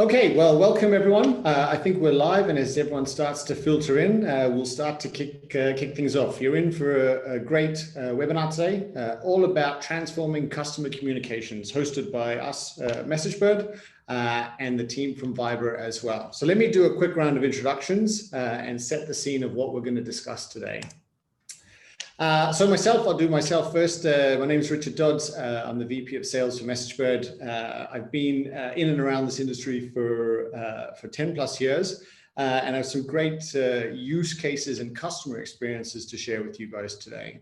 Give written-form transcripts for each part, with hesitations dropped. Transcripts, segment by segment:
Okay, well, welcome everyone. I think we're live, and as everyone starts to filter in, we'll start to kick things off. You're in for a great webinar today, all about transforming customer communications, hosted by us, MessageBird, and the team from Viber as well. So let me do a quick round of introductions and set the scene of what we're going to discuss today. So I'll do myself first. My name is Richard Dodds. I'm the VP of Sales for MessageBird. I've been in and around this industry for 10 plus years, and I have some great use cases and customer experiences to share with you guys today.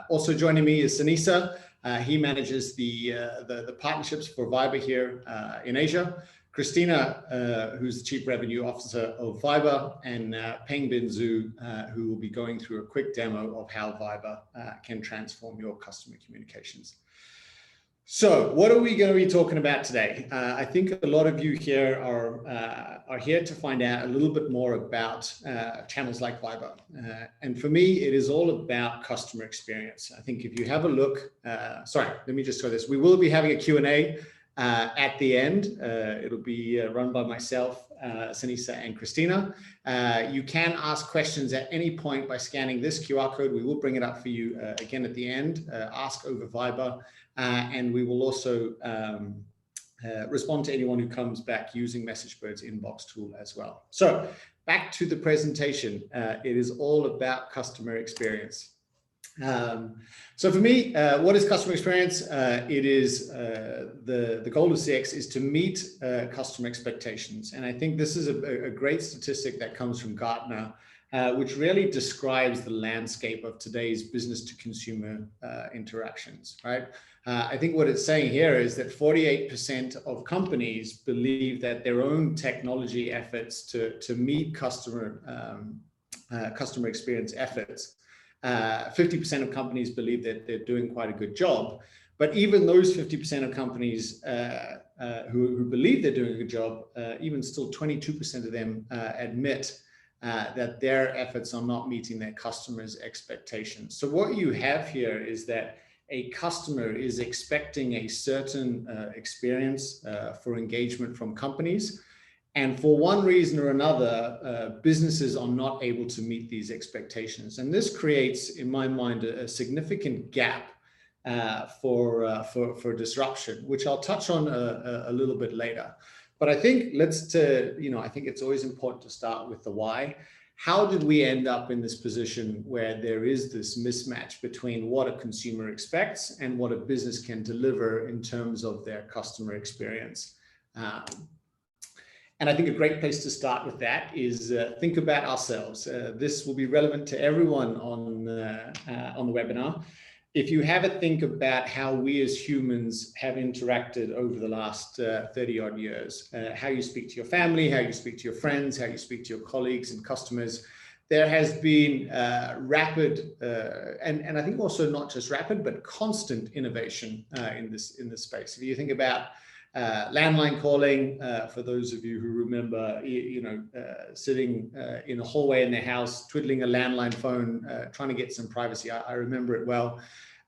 Also joining me is Sunisa. He manages the partnerships for Viber here in Asia. Christina, who's the Chief Revenue Officer of Viber, and Peng Bin Zhu, who will be going through a quick demo of how Viber can transform your customer communications. So what are we going to be talking about today? I think a lot of you here are here to find out a little bit more about channels like Viber. And for me, it is all about customer experience. I think if you have a look, sorry, let me just show this. We will be having a Q&A at the end. It'll be run by myself, Sunisa, and Christina. You can ask questions at any point by scanning this QR code. We will bring it up for you again at the end. Ask over Viber, and we will also respond to anyone who comes back using MessageBird's inbox tool as well. So back to the presentation. It is all about customer experience. So for me, what is customer experience? It is the goal of CX is to meet customer expectations. And I think this is a great statistic that comes from Gartner, which really describes the landscape of today's business to consumer interactions, right? I think what it's saying here is that 48% of companies believe that their own technology efforts to meet customer experience efforts, 50% of companies believe that they're doing quite a good job. But even those 50% of companies who believe they're doing a good job, even still 22% of them admit that their efforts are not meeting their customers' expectations. So what you have here is that a customer is expecting a certain experience for engagement from companies. And for one reason or another, businesses are not able to meet these expectations. And this creates, in my mind, a significant gap for disruption, which I'll touch on a little bit later. But I think I think it's always important to start with the why. How did we end up in this position where there is this mismatch between what a consumer expects and what a business can deliver in terms of their customer experience? And I think a great place to start with that is think about ourselves. This will be relevant to everyone on the webinar. If you have a think about how we as humans have interacted over the last 30 odd years, how you speak to your family, how you speak to your friends, how you speak to your colleagues and customers, there has been rapid and I think also not just rapid, but constant innovation in this space. If you think about landline calling, for those of you who remember, sitting in a hallway in their house, twiddling a landline phone, trying to get some privacy. I remember it well.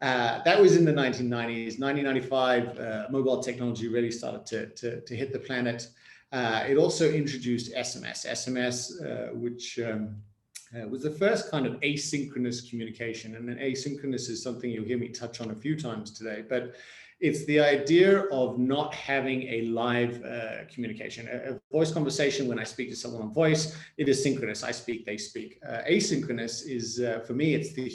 That was in the 1990s. 1995, mobile technology really started to hit the planet. It also introduced SMS, which was the first kind of asynchronous communication. And then asynchronous is something you'll hear me touch on a few times today, but it's the idea of not having a live communication. A voice conversation, when I speak to someone on voice, it is synchronous. I speak, they speak. Asynchronous is, for me, it's the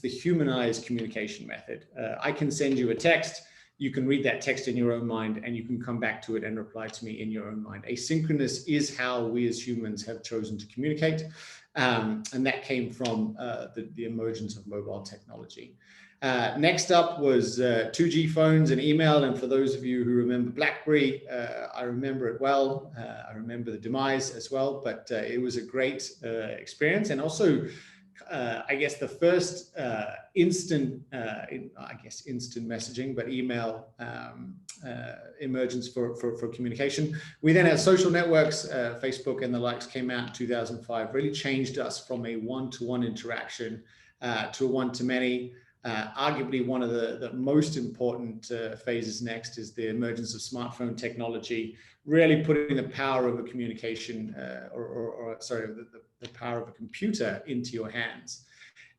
humanized communication method. I can send you a text, you can read that text in your own mind, and you can come back to it and reply to me in your own mind. Asynchronous is how we as humans have chosen to communicate. And that came from the emergence of mobile technology. Next up was 2G phones and email. And for those of you who remember BlackBerry, I remember it well. I remember the demise as well, but it was a great experience. And also, I guess the first instant messaging, but email emergence for communication. We then had social networks, Facebook and the likes came out in 2005, really changed us from a one-to-one interaction to a one-to-many. Arguably, one of the most important phases next is the emergence of smartphone technology, really putting the power of a communication, the power of a computer into your hands.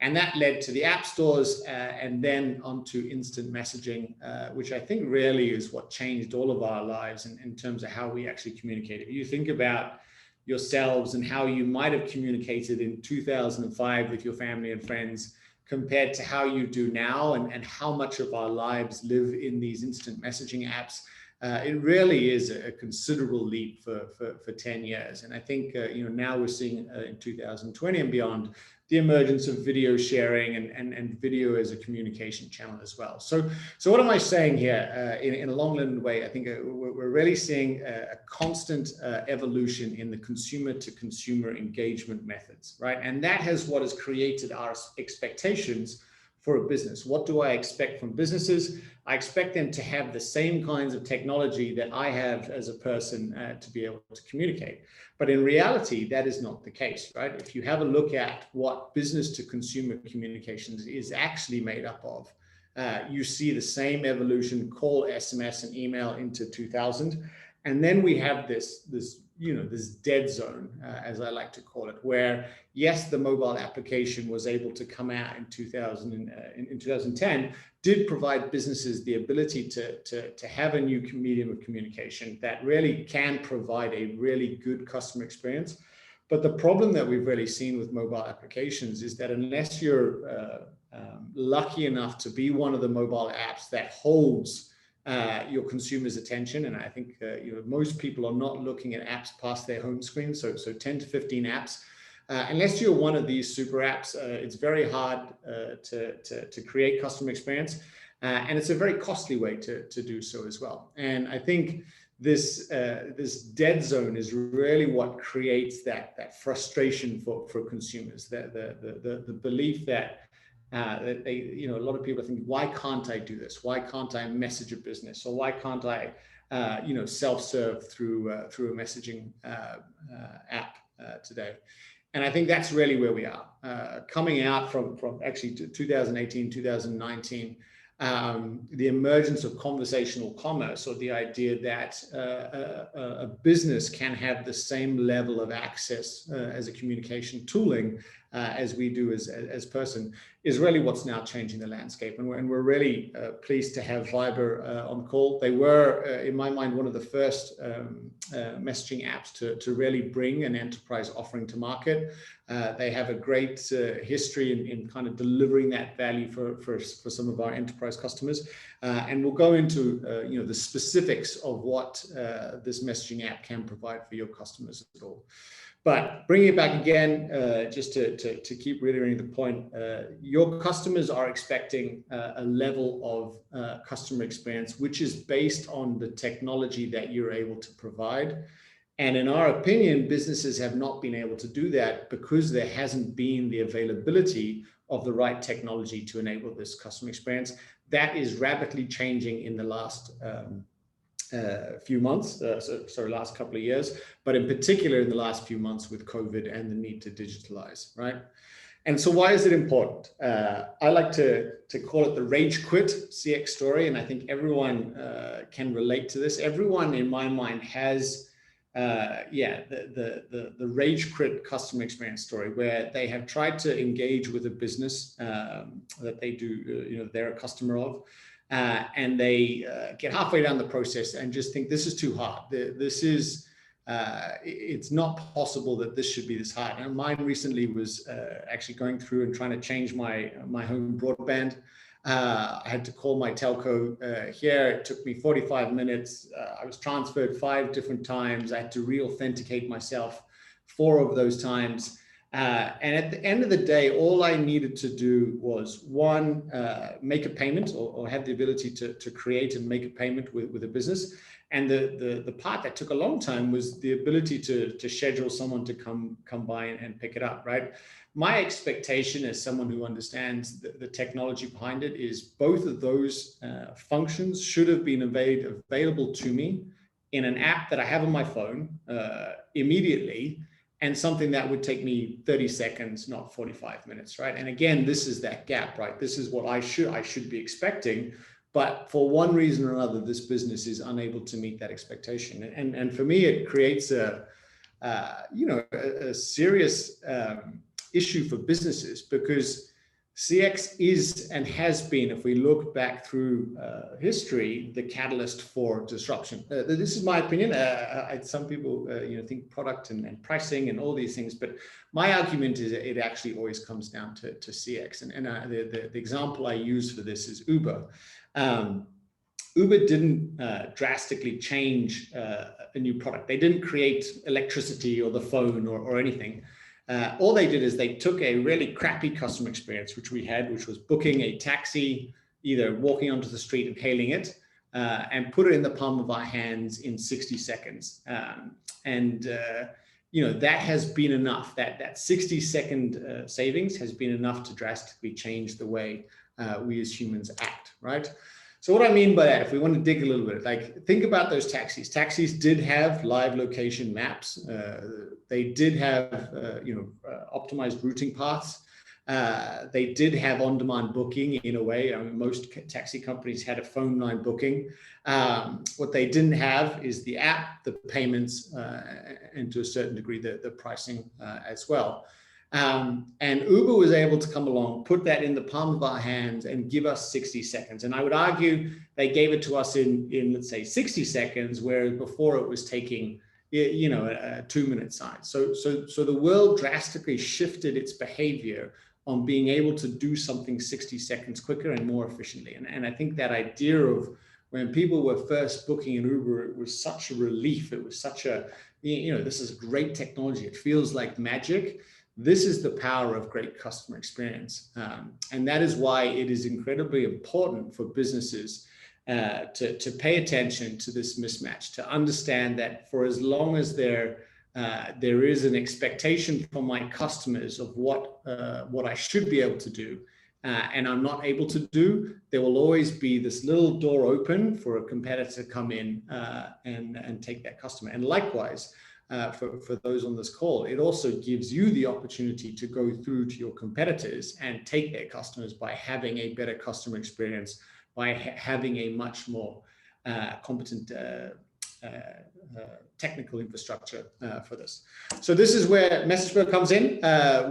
And that led to the app stores and then onto instant messaging, which I think really is what changed all of our lives in terms of how we actually communicate. If you think about yourselves and how you might have communicated in 2005 with your family and friends compared to how you do now, and how much of our lives live in these instant messaging apps, it really is a considerable leap for 10 years. And I think now we're seeing in 2020 and beyond the emergence of video sharing and video as a communication channel as well. So what am I saying here? In a long-winded way, I think we're really seeing a constant evolution in the consumer-to-consumer engagement methods, right? And that has what has created our expectations for a business. What do I expect from businesses? I expect them to have the same kinds of technology that I have as a person to be able to communicate. But in reality, that is not the case, right? If you have a look at what business to consumer communications is actually made up of, you see the same evolution, call, SMS, and email into 2000. And then we have this dead zone, as I like to call it, where yes, the mobile application was able to come out in 2010, did provide businesses the ability to have a new medium of communication that really can provide a really good customer experience. But the problem that we've really seen with mobile applications is that unless you're lucky enough to be one of the mobile apps that holds your consumer's attention, and I think most people are not looking at apps past their home screen, so 10 to 15 apps. Unless you're one of these super apps, it's very hard to create customer experience, and it's a very costly way to do so as well. And I think this dead zone is really what creates that frustration for consumers, the belief that a lot of people think, why can't I do this? Why can't I message a business? Or why can't I, self-serve through a messaging app today? And I think that's really where we are. Coming out from actually 2018, 2019, the emergence of conversational commerce, or the idea that a business can have the same level of access as a communication tooling as we do as person, is really what's now changing the landscape. And we're really pleased to have Viber on the call. They were, in my mind, one of the first messaging apps to really bring an enterprise offering to market. They have a great history in kind of delivering that value for some of our enterprise customers. And we'll go into the specifics of what this messaging app can provide for your customers at all. But bringing it back again, just to keep reiterating the point, your customers are expecting a level of customer experience which is based on the technology that you're able to provide. And in our opinion, businesses have not been able to do that because there hasn't been the availability of the right technology to enable this customer experience. That is rapidly changing in the last few months, last couple of years, but in particular in the last few months with COVID and the need to digitalize, right? And so why is it important? I like to call it the rage quit CX story, and I think everyone can relate to this. Everyone in my mind has the rage quit customer experience story, where they have tried to engage with a business that they do, they're a customer of, and they get halfway down the process and just think this is too hard. It's not possible that this should be this hard. And mine recently was actually going through and trying to change my home broadband. I had to call my telco here. It took me 45 minutes. I was transferred 5 different times. I had to re-authenticate myself 4 of those times. And at the end of the day, all I needed to do was, one, make a payment or have the ability to create and make a payment with a business. And the part that took a long time was the ability to schedule someone to come by and pick it up, right? My expectation as someone who understands the technology behind it is both of those functions should have been available to me in an app that I have on my phone immediately. and something that would take me 30 seconds, not 45 minutes, right? And again, this is that gap, right? This is what I should be expecting, but for one reason or another, this business is unable to meet that expectation. And for me, it creates a serious issue for businesses, because CX is and has been, if we look back through history, the catalyst for disruption. This is my opinion. Some people think product and pricing and all these things, but my argument is it actually always comes down to CX. And the example I use for this is Uber. Uber didn't drastically change a new product. They didn't create electricity or the phone or anything. All they did is they took a really crappy customer experience, which we had, which was booking a taxi, either walking onto the street and hailing it, and put it in the palm of our hands in 60 seconds. That has been enough. That 60-second savings has been enough to drastically change the way we as humans act, right? So what I mean by that, if we want to dig a little bit, like think about those taxis. Taxis did have live location maps. They did have, optimized routing paths. They did have on-demand booking in a way. I mean, most taxi companies had a phone line booking. What they didn't have is the app, the payments, and to a certain degree, the pricing as well. And Uber was able to come along, put that in the palm of our hands and give us 60 seconds. And I would argue they gave it to us in let's say 60 seconds, whereas before it was taking, a 2-minute size. So the world drastically shifted its behavior on being able to do something 60 seconds quicker and more efficiently. And I think that idea of when people were first booking an Uber, it was such a relief. It was such a, this is great technology. It feels like magic. This is the power of great customer experience. And that is why it is incredibly important for businesses to pay attention to this mismatch, to understand that for as long as there is an expectation from my customers of what I should be able to do, and I'm not able to do, there will always be this little door open for a competitor to come in and take that customer. And likewise, for those on this call, it also gives you the opportunity to go through to your competitors and take their customers by having a better customer experience, by having a much more competent technical infrastructure for this. So this is where MessageBird comes in.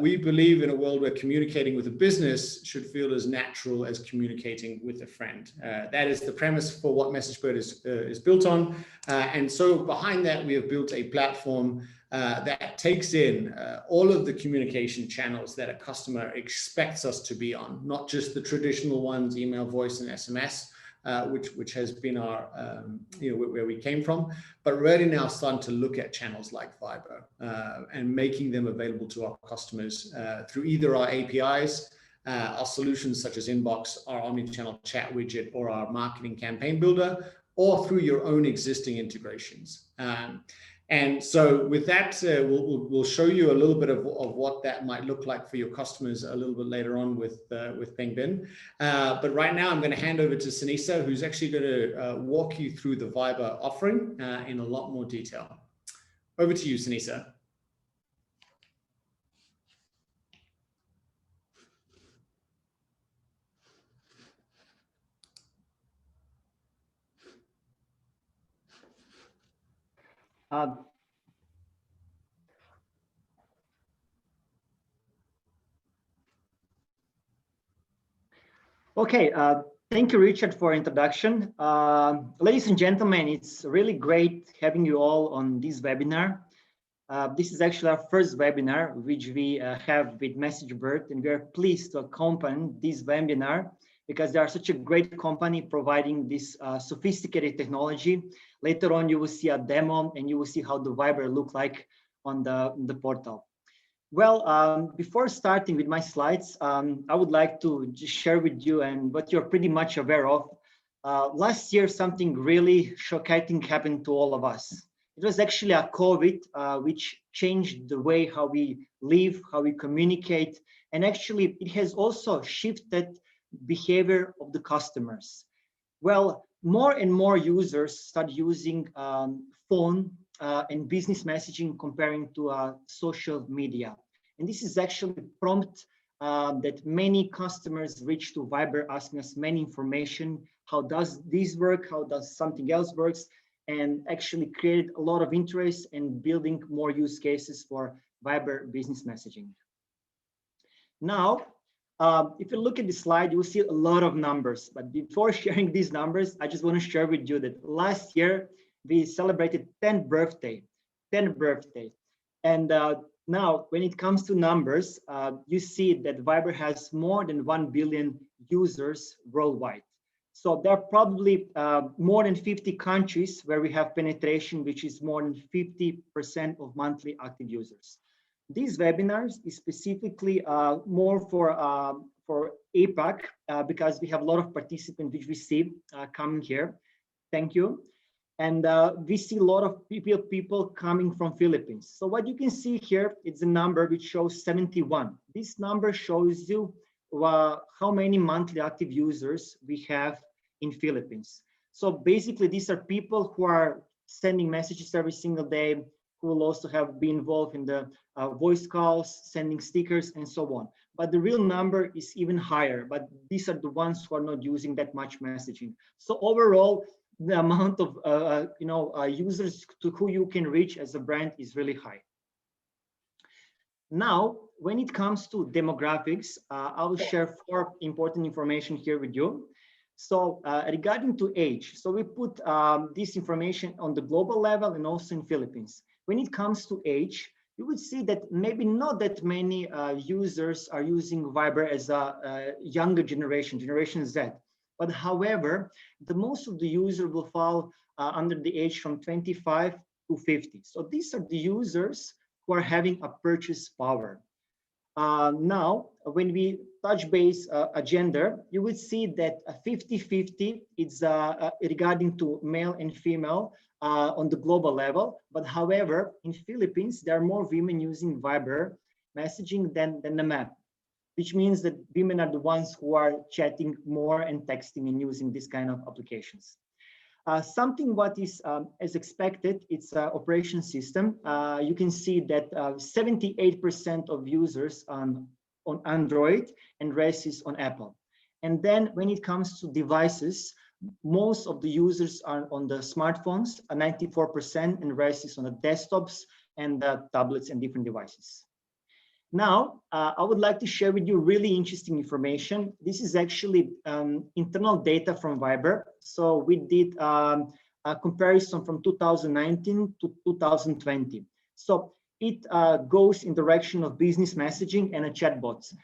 We believe in a world where communicating with a business should feel as natural as communicating with a friend. That is the premise for what MessageBird is built on. And so behind that, we have built a platform that takes in all of the communication channels that a customer expects us to be on, not just the traditional ones, email, voice, and SMS, which has been our, where we came from, but really now starting to look at channels like Viber and making them available to our customers through either our APIs, our solutions such as Inbox, our omnichannel chat widget, or our marketing campaign builder, or through your own existing integrations. And so with that, we'll show you a little bit of what that might look like for your customers a little bit later on with Pengbin. But right now, I'm going to hand over to Sinisa, who's actually going to walk you through the Viber offering in a lot more detail. Over to you, Sinisa. Okay, thank you, Richard, for introduction. Ladies and gentlemen, it's really great having you all on this webinar. This is actually our first webinar, which we have with MessageBird, and we are pleased to accompany this webinar because they are such a great company providing this sophisticated technology. Later on, you will see a demo and you will see how the Viber look like on the portal. Well, before starting with my slides, I would like to just share with you and what you're pretty much aware of. Last year, something really shocking happened to all of us. It was actually a COVID, which changed the way how we live, how we communicate, and actually it has also shifted behavior of the customers. Well, more and more users start using phone and business messaging comparing to social media. And this is actually a prompt that many customers reach to Viber asking us many information. How does this work? How does something else works? And actually created a lot of interest in building more use cases for Viber business messaging. Now, if you look at the slide, you will see a lot of numbers. But before sharing these numbers, I just want to share with you that last year we celebrated 10th birthday. And now, when it comes to numbers, you see that Viber has more than 1 billion users worldwide. So there are probably more than 50 countries where we have penetration, which is more than 50% of monthly active users. These webinars is specifically more for APAC because we have a lot of participants which we see coming here. Thank you. And we see a lot of people coming from Philippines. So what you can see here, it's a number which shows 71. This number shows you how many monthly active users we have in Philippines. So basically, these are people who are sending messages every single day, who will also have been involved in the voice calls, sending stickers, and so on. But the real number is even higher, but these are the ones who are not using that much messaging. So overall, the amount of users to who you can reach as a brand is really high. Now, when it comes to demographics, I will share 4 important information here with you. So regarding to age, so we put this information on the global level and also in Philippines. When it comes to age, you would see that maybe not that many users are using Viber as a younger generation, Generation Z. But however, the most of the user will fall under the age from 25 to 50. So these are the users who are having a purchase power. Now, when we touch base a gender, you would see that 50-50 is regarding to male and female on the global level. But however, in Philippines, there are more women using Viber messaging than the men, which means that women are the ones who are chatting more and texting and using this kind of applications. Something what is as expected, it's an operation system. You can see that 78% of users on Android and rest is on Apple. And then when it comes to devices, most of the users are on the smartphones, 94%, and rest is on the desktops and tablets and different devices. Now, I would like to share with you really interesting information. This is actually internal data from Viber. So we did a comparison from 2019 to 2020. So it goes in the direction of business messaging and chatbots.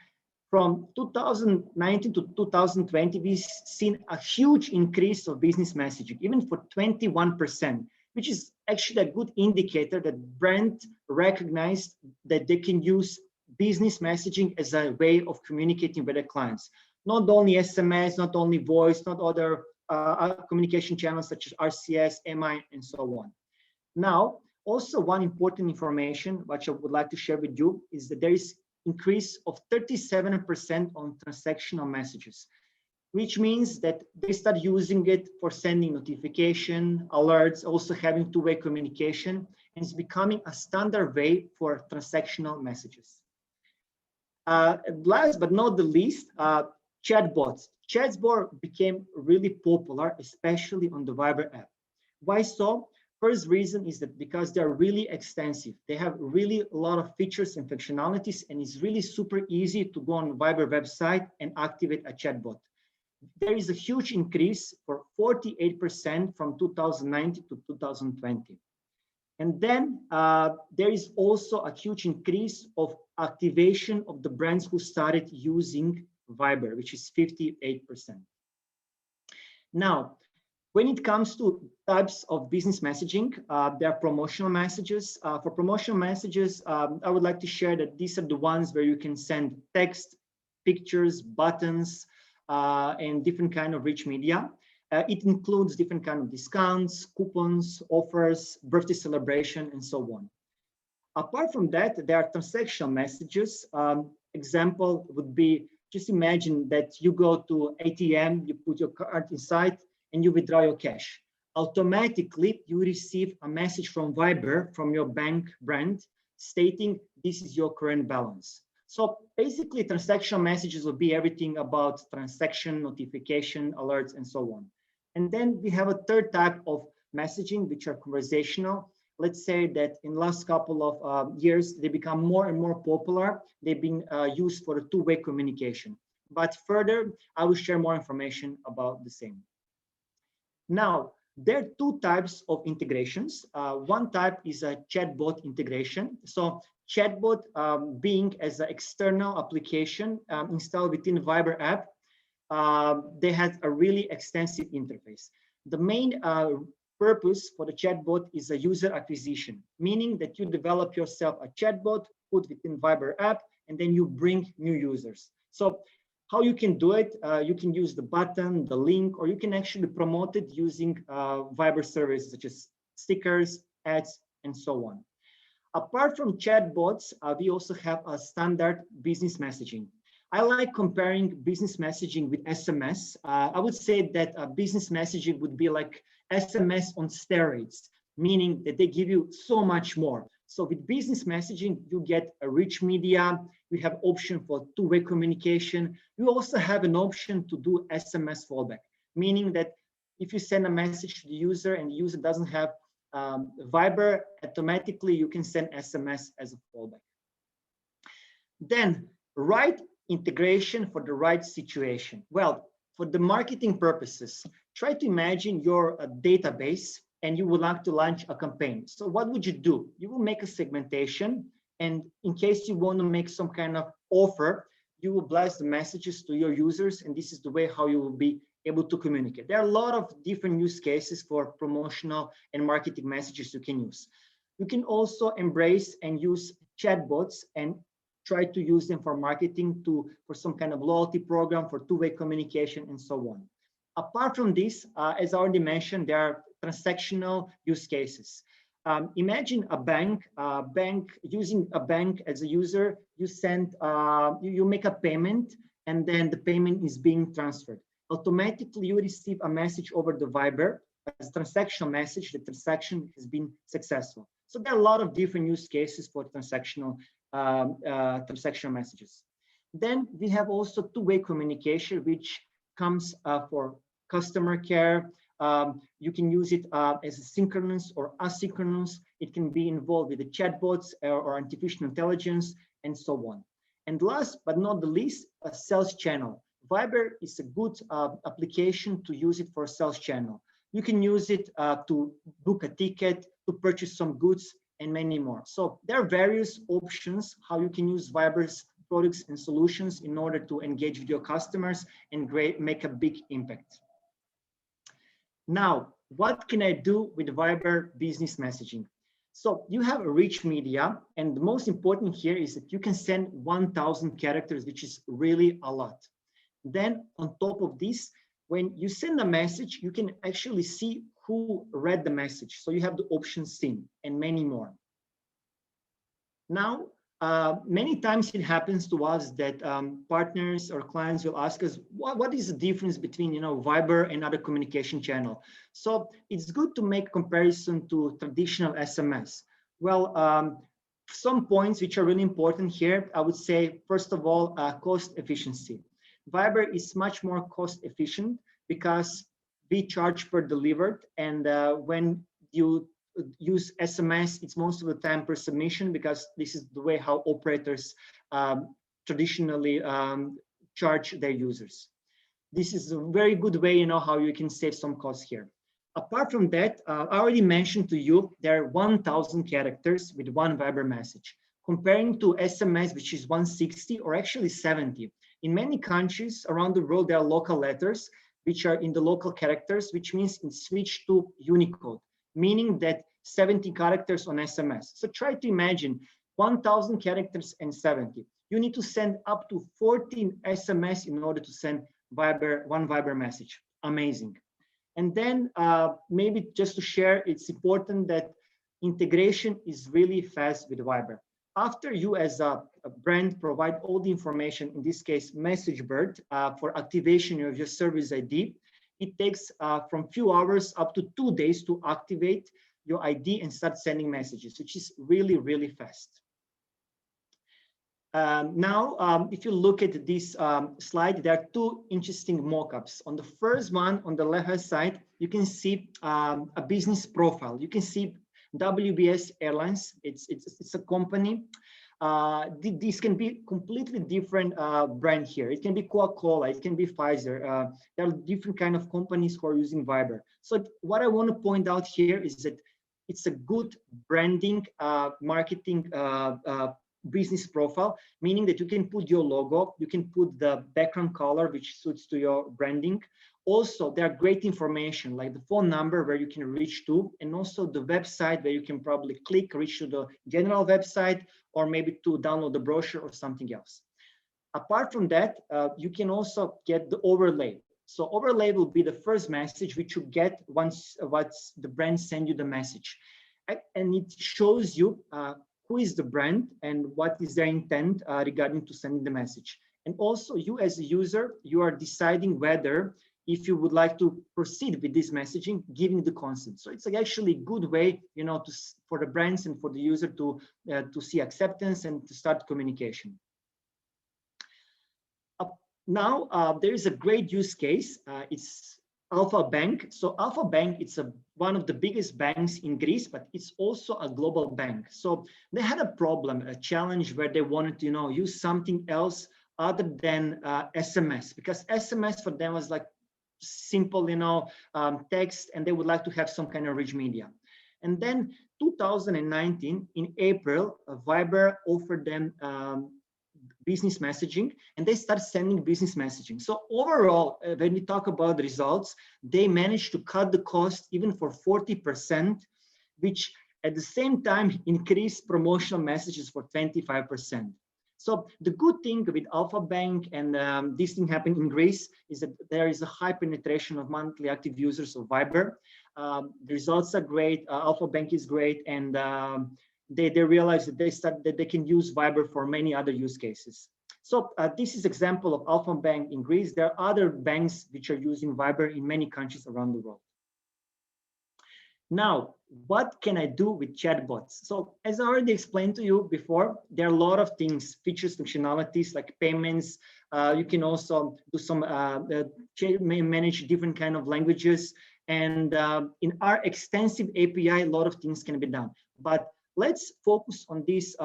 From 2019 to 2020, we've seen a huge increase of business messaging, even for 21%, which is actually a good indicator that brands recognized that they can use business messaging as a way of communicating with their clients. Not only SMS, not only voice, not other communication channels such as RCS, MI, and so on. Now, also one important information which I would like to share with you is that there is increase of 37% on transactional messages, which means that they start using it for sending notification, alerts, also having two-way communication, and it's becoming a standard way for transactional messages. Last but not the least, chatbots. Chatbots became really popular, especially on the Viber app. Why so? First reason is that because they're really extensive. They have really a lot of features and functionalities, and it's really super easy to go on Viber website and activate a chatbot. There is a huge increase for 48% from 2019 to 2020. And then there is also a huge increase of activation of the brands who started using Viber, which is 58%. Now, when it comes to types of business messaging, there are promotional messages. For promotional messages, I would like to share that these are the ones where you can send text, pictures, buttons, and different kind of rich media. It includes different kind of discounts, coupons, offers, birthday celebration, and so on. Apart from that, there are transactional messages. Example would be, just imagine that you go to ATM, you put your card inside, and you withdraw your cash. automatically you receive a message from Viber from your bank brand stating this is your current balance. So basically transactional messages will be everything about transaction, notification, alerts, and so on. And then we have a third type of messaging, which are conversational. Let's say that in the last couple of years, they become more and more popular. They've been used for a two-way communication. But further, I will share more information about the same. Now, there are two types of integrations. One type is a chatbot integration. So chatbot being as an external application installed within Viber app, they have a really extensive interface. The main purpose for the chatbot is a user acquisition, meaning that you develop yourself a chatbot, put within Viber app, and then you bring new users. So how you can do it, you can use the button, the link, or you can actually promote it using Viber services such as stickers, ads, and so on. Apart from chatbots, we also have a standard business messaging. I like comparing business messaging with SMS. I would say that business messaging would be like SMS on steroids, meaning that they give you so much more. So with business messaging, you get a rich media, you have option for two-way communication. You also have an option to do SMS fallback, meaning that if you send a message to the user and the user doesn't have Viber, automatically you can send SMS as a fallback. Then right integration for the right situation. Well, for the marketing purposes, try to imagine your database and you would like to launch a campaign. So what would you do? You will make a segmentation, and in case you want to make some kind of offer, you will blast the messages to your users, and this is the way how you will be able to communicate. There are a lot of different use cases for promotional and marketing messages you can use. You can also embrace and use chatbots and try to use them for marketing, for some kind of loyalty program, for two-way communication, and so on. Apart from this, as I already mentioned, there are transactional use cases. Imagine a bank, using a bank as a user, you send, you make a payment, and then the payment is being transferred. Automatically, you receive a message over the Viber as a transactional message. The transaction has been successful. So there are a lot of different use cases for transactional messages. Then we have also two-way communication, which comes for customer care. You can use it as a synchronous or asynchronous. It can be involved with the chatbots or artificial intelligence and so on. And last but not the least, a sales channel. Viber is a good application to use it for a sales channel. You can use it to book a ticket, to purchase some goods, and many more. So there are various options how you can use Viber's products and solutions in order to engage with your customers and make a big impact. Now, what can I do with Viber business messaging? So you have a rich media, and the most important here is that you can send 1,000 characters, which is really a lot. Then on top of this, when you send a message, you can actually see who read the message. So you have the option seen and many more. Now, many times it happens to us that partners or clients will ask us, what is the difference between Viber and other communication channel? So it's good to make comparison to traditional SMS. Well, some points which are really important here, I would say, first of all, cost efficiency. Viber is much more cost efficient because we charge per delivered, and when you use SMS, it's most of the time per submission, because this is the way how operators traditionally charge their users. This is a very good way, how you can save some costs here. Apart from that, I already mentioned to you, there are 1,000 characters with one Viber message, comparing to SMS, which is 160 or actually 70. In many countries around the world, there are local letters, which are in the local characters, which means it's switched to Unicode, meaning that 70 characters on SMS. So try to imagine 1,000 characters and 70. You need to send up to 14 SMS in order to send one Viber message. Amazing. And then maybe just to share, it's important that integration is really fast with Viber. After you as a brand provide all the information, in this case, MessageBird, for activation of your service ID, it takes from few hours up to 2 days to activate your ID and start sending messages, which is really, really fast. Now, if you look at this slide, there are two interesting mockups. On the first one, on the left-hand side, you can see a business profile. You can see WBS Airlines. It's a company. This can be completely different brand here. It can be Coca-Cola, it can be Pfizer. There are different kind of companies who are using Viber. So what I want to point out here is that it's a good branding, marketing business profile, meaning that you can put your logo, you can put the background color which suits to your branding. Also, there are great information like the phone number where you can reach to, and also the website where you can probably click, reach to the general website, or maybe to download the brochure or something else. Apart from that, you can also get the overlay. So overlay will be the first message which you get once the brand send you the message. And it shows you who is the brand and what is their intent regarding to sending the message. And also you as a user, you are deciding whether if you would like to proceed with this messaging, giving the consent. So it's actually a good way, you know, for the brands and for the user to see acceptance and to start communication. Now, there is a great use case. It's Alpha Bank. So Alpha Bank, it's one of the biggest banks in Greece, but it's also a global bank. So they had a problem, a challenge where they wanted to, you know, use something else other than SMS, because SMS for them was like simple, you know, text, and they would like to have some kind of rich media. And then 2019, in April, Viber offered them business messaging, and they start sending business messaging. So overall, when we talk about the results, they managed to cut the cost even for 40%, which at the same time increased promotional messages for 25%. So the good thing with Alpha Bank and this thing happened in Greece is that there is a high penetration of monthly active users of Viber. The results are great. Alpha Bank is great, and they realize that they can use Viber for many other use cases. So this is example of Alpha Bank in Greece. There are other banks which are using Viber in many countries around the world. Now, what can I do with chatbots? So as I already explained to you before, there are a lot of things, features, functionalities like payments. You can also do some manage different kind of languages. And in our extensive API, a lot of things can be done. But let's focus on this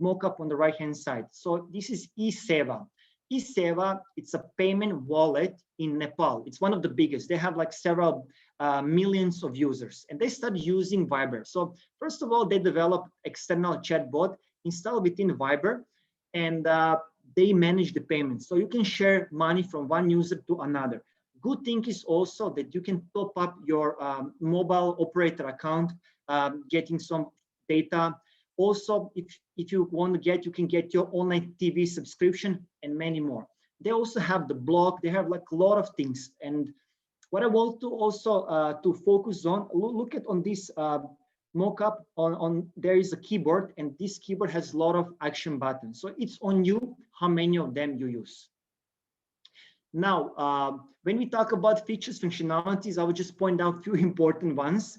mockup on the right-hand side. So this is eSeva. eSeva, it's a payment wallet in Nepal. It's one of the biggest. They have like several millions of users, and they start using Viber. So first of all, they develop external chatbot installed within Viber, and they manage the payments. So you can share money from one user to another. Good thing is also that you can top up your mobile operator account, getting some data. Also, if you want to get, you can get your online TV subscription and many more. They also have the blog. They have like a lot of things. And what I want to also to focus on, look at on this mockup. There is a keyboard, and this keyboard has a lot of action buttons. So it's on you how many of them you use. Now, when we talk about features, functionalities, I would just point out a few important ones.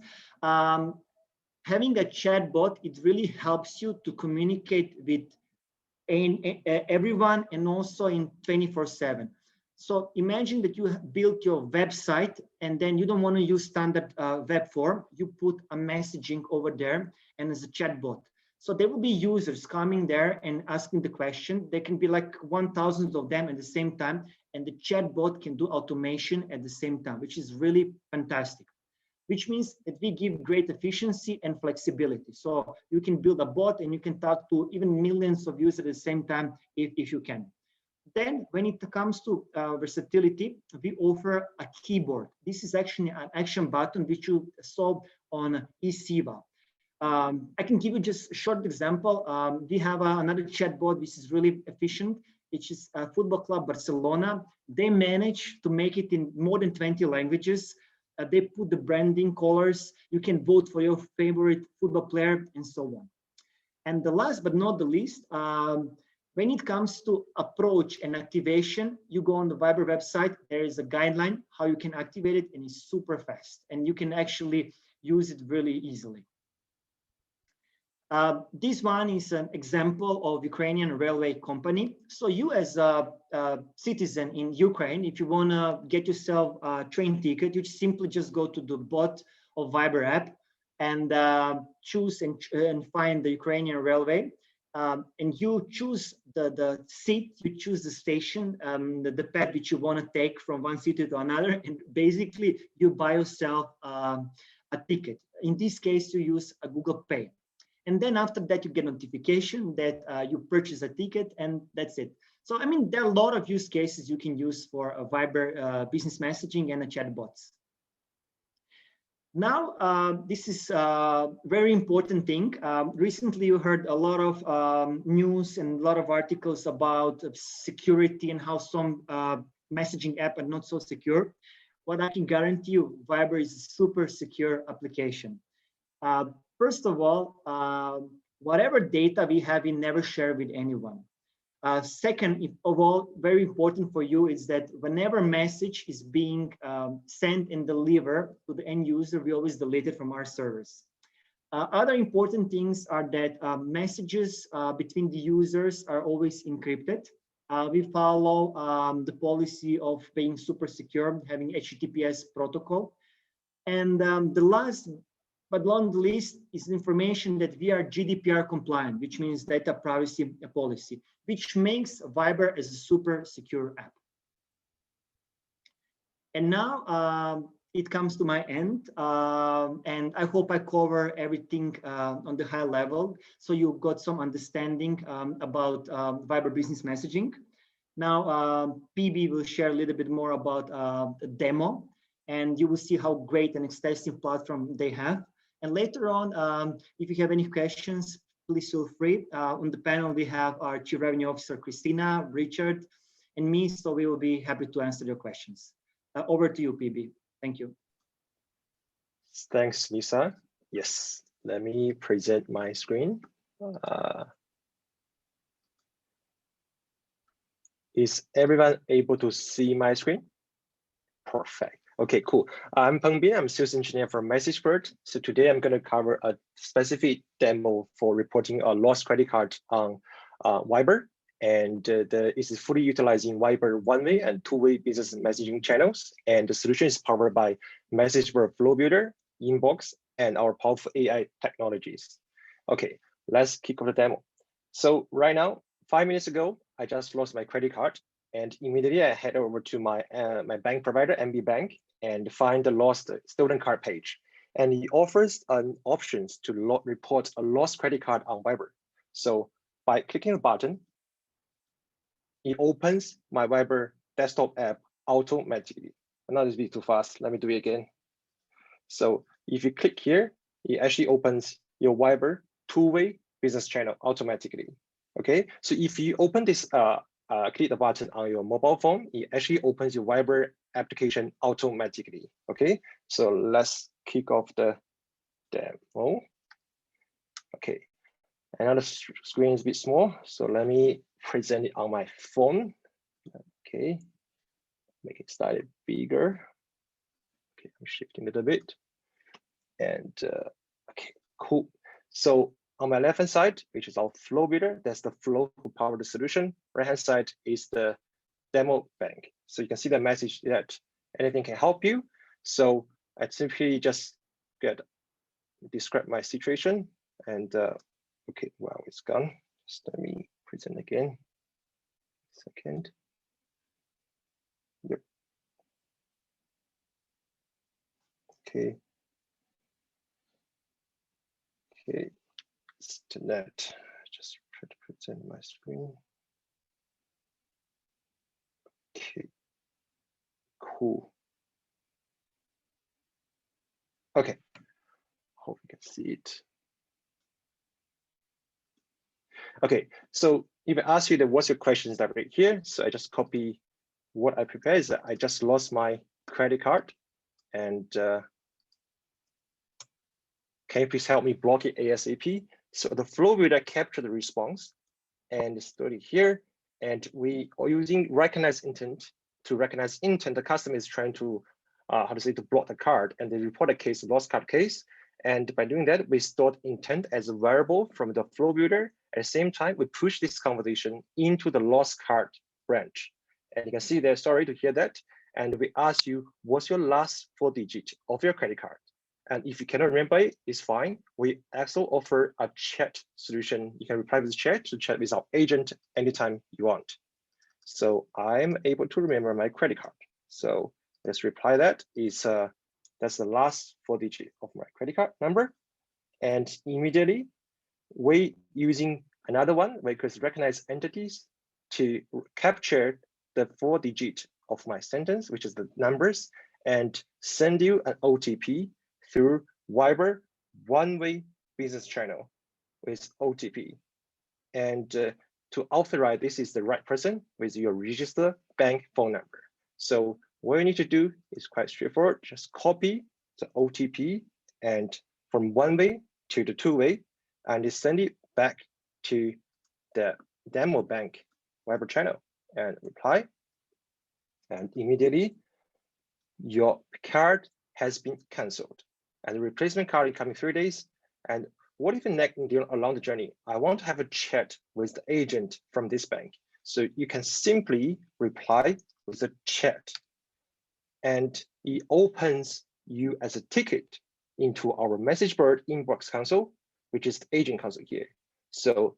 Having a chatbot, it really helps you to communicate with everyone, and also in 24/7. So imagine that you built your website, and then you don't want to use standard web form. You put a messaging over there and as a chatbot. So there will be users coming there and asking the question. There can be like 1,000 of them at the same time, and the chatbot can do automation at the same time, which is really fantastic. Which means that we give great efficiency and flexibility. So you can build a bot and you can talk to even millions of users at the same time if you can. Then when it comes to versatility, we offer a keyboard. This is actually an action button which you saw on eSeva. I can give you just a short example. We have another chatbot which is really efficient, which is Football Club Barcelona. They managed to make it in more than 20 languages. They put the branding colors. You can vote for your favorite football player and so on. And the last but not the least, When it comes to approach and activation, you go on the Viber website, there is a guideline how you can activate it, and it's super fast, and you can actually use it really easily. This one is an example of Ukrainian railway company. So you as a citizen in Ukraine, if you want to get yourself a train ticket, you simply just go to the bot of Viber app and choose and find the Ukrainian railway. And you choose the seat, you choose the station, the path which you want to take from one city to another, and basically you buy yourself a ticket. In this case, you use a Google Pay. And then after that, you get notification that you purchase a ticket, and that's it. So, I mean, there are a lot of use cases you can use for a Viber business messaging and a chatbots. Now, this is a very important thing. Recently, you heard a lot of news and a lot of articles about security and how some messaging apps are not so secure. What I can guarantee you, Viber is a super secure application. First of all, whatever data we have, we never share with anyone. Second of all, very important for you is that whenever message is being sent and delivered to the end user, we always delete it from our servers. Other important things are that messages between the users are always encrypted. We follow the policy of being super secure, having HTTPS protocol. And the last but not least is information that we are GDPR compliant, which means data privacy policy, which makes Viber as a super secure app. And now it comes to my end, and I hope I cover everything on the high level, so you got some understanding about Viber business messaging. Now PB will share a little bit more about the demo, and you will see how great an extensive platform they have. And later on, if you have any questions, please feel free. On the panel, we have our Chief Revenue Officer, Christina, Richard, and me, so we will be happy to answer your questions. Over to you, PB. Thank you. Thanks, Lisa. Yes, let me present my screen. Is everyone able to see my screen? Perfect. Okay, cool. I'm Peng Bin. I'm sales engineer for MessageBird. So today I'm going to cover a specific demo for reporting a lost credit card on Viber. And this is fully utilizing Viber one-way and two-way business messaging channels. And the solution is powered by MessageBird Flow Builder, Inbox, and our powerful AI technologies. Okay, let's kick off the demo. So right now, 5 minutes ago, I just lost my credit card. And immediately I head over to my my bank provider, MB Bank, and find the stolen card page. And it offers options to report a lost credit card on Viber. So by clicking the button, it opens my Viber desktop app automatically. Now this will be too fast. Let me do it again. So if you click here, it actually opens your Viber two-way business channel automatically. Okay, so if you open this click the button on your mobile phone, it actually opens your Viber application automatically. Okay, so let's kick off the demo. Okay, another screen is a bit small, so let me present it on my phone. Okay, make it slightly bigger. Okay, I'm shifting a little bit. And okay, cool. So on my left-hand side, which is our flow builder, that's the flow to power the solution. Right-hand side is the demo bank. So you can see the message that anything can help you. So I simply just describe my situation. And okay, wow, it's gone. Just let me present again. Second. Yep. Okay. Okay. Internet. Just try to present my screen. Okay, cool. Okay, hope you can see it. Okay, so if I ask you that what's your questions that right here, so I just copy what I prepared. Is that I just lost my credit card, and can you please help me block it ASAP? So the flow builder captured the response, and stored it here. And we are using recognize intent to recognize intent. The customer is trying to, to block the card, and they report a case, lost card case. And by doing that, we stored intent as a variable from the flow builder. At the same time, we push this conversation into the lost card branch. And you can see there, sorry to hear that. And we ask you, what's your last 4 digits of your credit card? And if you cannot remember it, it's fine. We also offer a chat solution. You can reply with chat to chat with our agent anytime you want. So I'm able to remember my credit card. So let's reply that. That's the last 4 digits of my credit card number. And immediately we using another one, where we recognize entities to capture the 4 digits of my sentence, which is the numbers, and send you an OTP through Viber one-way business channel with OTP. And to authorize this is the right person with your registered bank phone number. So what you need to do is quite straightforward. Just copy the OTP and from one-way to the two-way, and send it back to the demo bank Viber channel and reply. And immediately your card has been canceled, and the replacement card is coming 3 days. And what if along the journey, I want to have a chat with the agent from this bank? So you can simply reply with a chat, and it opens you as a ticket into our MessageBird inbox console, which is the agent console here. So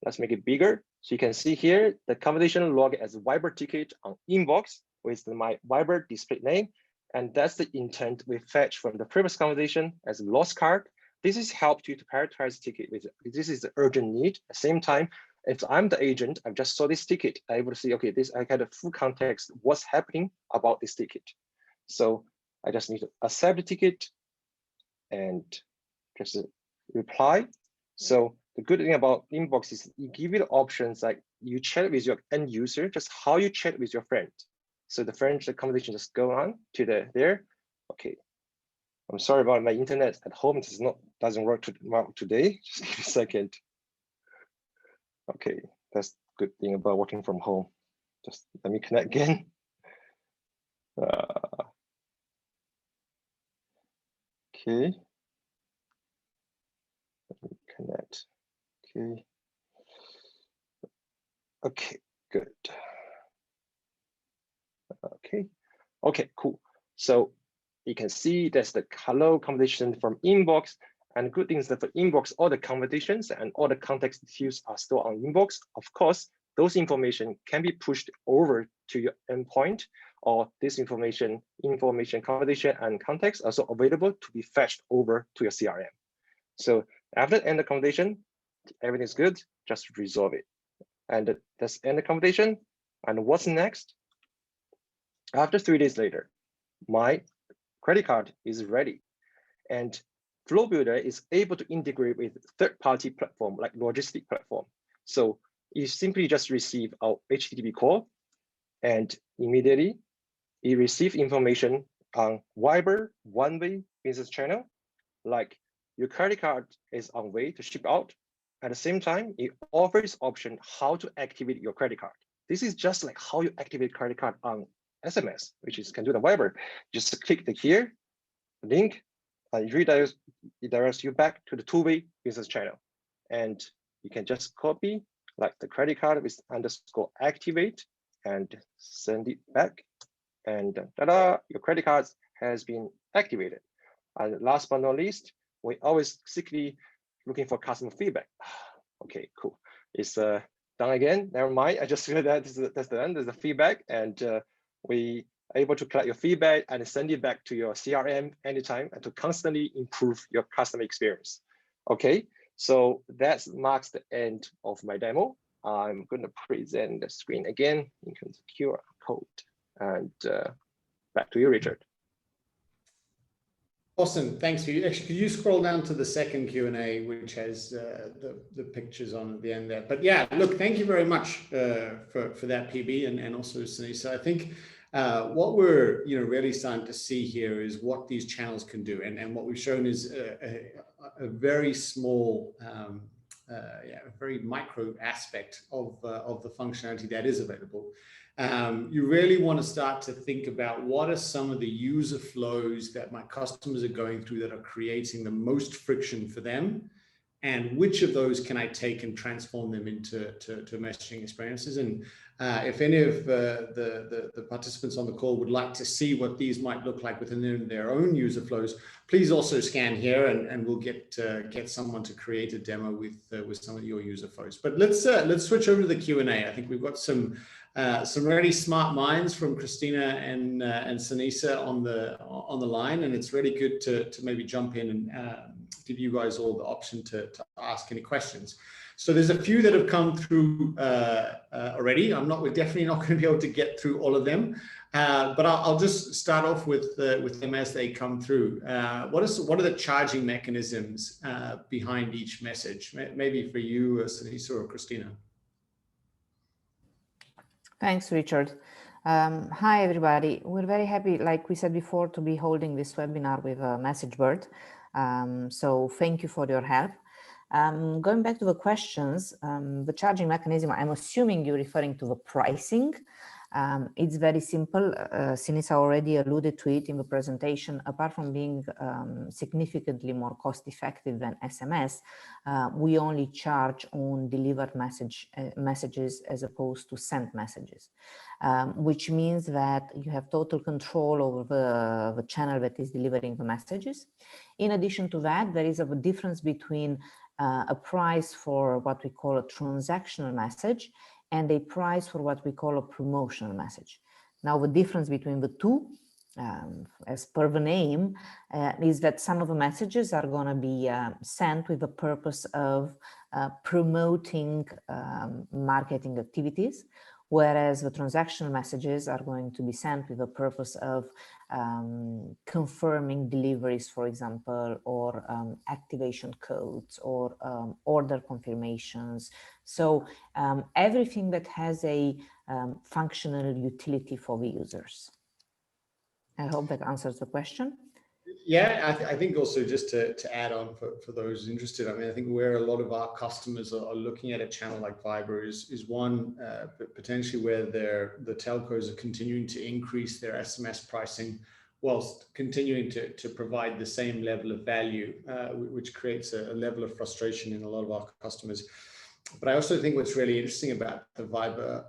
let's make it bigger. So you can see here the conversation log as a Viber ticket on inbox with my Viber display name. And that's the intent we fetch from the previous conversation as a lost card. This is helped you to prioritize ticket with this is the urgent need. At the same time, if I'm the agent, I've just saw this ticket, I'm able to see, okay, I got a full context, what's happening about this ticket. So I just need to accept the ticket and just reply. So the good thing about inbox is you give you the options like you chat with your end user, just how you chat with your friend. So the conversation just go on to there. Okay, I'm sorry about my internet at home. It doesn't work today. Just give me a second. Okay, that's the good thing about working from home. Just let me connect again. Okay. Let me connect. Okay. Okay, good. Okay, cool. So you can see that's the hello conversation from inbox. And the good thing is that for inbox, all the conversations and all the context fields are still on inbox. Of course, those information can be pushed over to your endpoint, or this information, conversation, and context also available to be fetched over to your CRM. So after end the conversation, everything is good, just resolve it. And that's end the conversation. And what's next? After 3 days later, my credit card is ready. And Flow Builder is able to integrate with third-party platform like logistic platform. So you simply just receive our HTTP call, and immediately you receive information on Viber one-way business channel, like your credit card is on way to ship out. At the same time, it offers option how to activate your credit card. This is just like how you activate credit card on SMS, which is can do the Viber. Just click the here link, and it redirects you back to the two-way business channel. And you can just copy like the credit card with underscore activate and send it back. And ta-da, your credit card has been activated. And last but not least, we always secretly looking for customer feedback. Okay, cool. It's done again. Never mind. I just figured that that's the end. There's the feedback, and we are able to collect your feedback and send it back to your CRM anytime, and to constantly improve your customer experience. Okay, so that marks the end of my demo. I'm going to present the screen again in terms of QR code, and back to you, Richard. Awesome, thanks for you. Actually, could you scroll down to the second Q&A, which has the pictures on at the end there? But yeah, look, thank you very much for that, PB, and also Sunisa. I think what we're really starting to see here is what these channels can do, and what we've shown is a very small a very micro aspect of the functionality that is available. You really want to start to think about what are some of the user flows that my customers are going through that are creating the most friction for them, and which of those can I take and transform them into messaging experiences. And if any of the participants on the call would like to see what these might look like within their own user flows, please also scan here, and we'll get someone to create a demo with some of your user flows. But let's switch over to the Q&A. I think we've got some really smart minds from Christina and Sinisa on the line, and it's really good to maybe jump in and give you guys all the option to ask any questions. So there's a few that have come through already. We're definitely not going to be able to get through all of them, but I'll just start off with them as they come through. What are the charging mechanisms behind each message? Maybe for you, Sinisa or Christina. Thanks, Richard. Hi, everybody. We're very happy, like we said before, to be holding this webinar with MessageBird. So thank you for your help. Going back to the questions, the charging mechanism, I'm assuming you're referring to the pricing. It's very simple. Sinisa already alluded to it in the presentation. Apart from being significantly more cost effective than SMS, we only charge on delivered messages as opposed to sent messages, which means that you have total control over the channel that is delivering the messages. In addition to that, there is a difference between a price for what we call a transactional message and a price for what we call a promotional message. Now, the difference between the two, as per the name, is that some of the messages are going to be sent with the purpose of promoting marketing activities, whereas the transactional messages are going to be sent with the purpose of confirming deliveries, for example, or activation codes or order confirmations. So everything that has a functional utility for the users. I hope that answers the question. Yeah, I think also just to add on for those interested, I mean, I think where a lot of our customers are looking at a channel like Viber is one, potentially where the telcos are continuing to increase their SMS pricing whilst continuing to provide the same level of value, which creates a level of frustration in a lot of our customers. But I also think what's really interesting about the Viber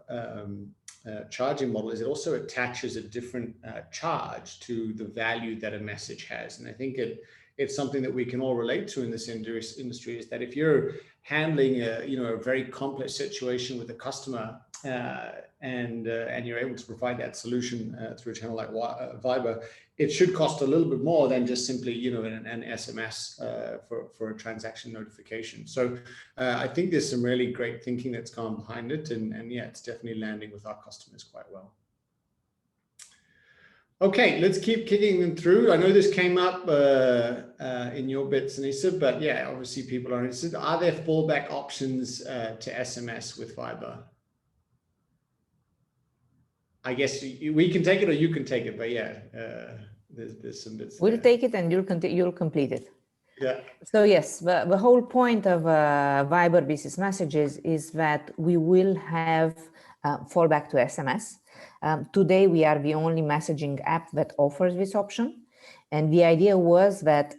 charging model is it also attaches a different charge to the value that a message has. And I think it's something that we can all relate to in this industry, is that if you're handling a very complex situation with a customer and you're able to provide that solution through a channel like Viber, it should cost a little bit more than just simply an SMS for a transaction notification. So I think there's some really great thinking that's gone behind it, and yeah, it's definitely landing with our customers quite well. Okay, let's keep kicking them through. I know this came up in your bit, Sinisa, but yeah, obviously people are interested. Are there fallback options to SMS with Viber? I guess we can take it or you can take it, but yeah, there's some bits. We'll take it and you'll complete it. Yeah. So yes, the whole point of Viber Business Messages is that we will have fallback to SMS. Today, we are the only messaging app that offers this option. And the idea was that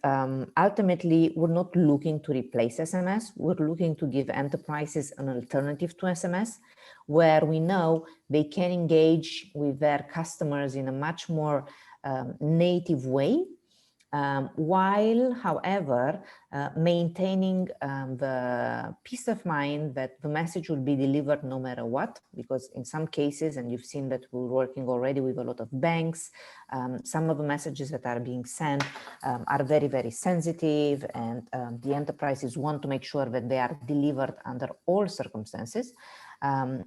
ultimately, we're not looking to replace SMS. We're looking to give enterprises an alternative to SMS, where we know they can engage with their customers in a much more native way, while, however, maintaining the peace of mind that the message will be delivered no matter what, because in some cases, and you've seen that we're working already with a lot of banks, some of the messages that are being sent are very, very sensitive, and the enterprises want to make sure that they are delivered under all circumstances,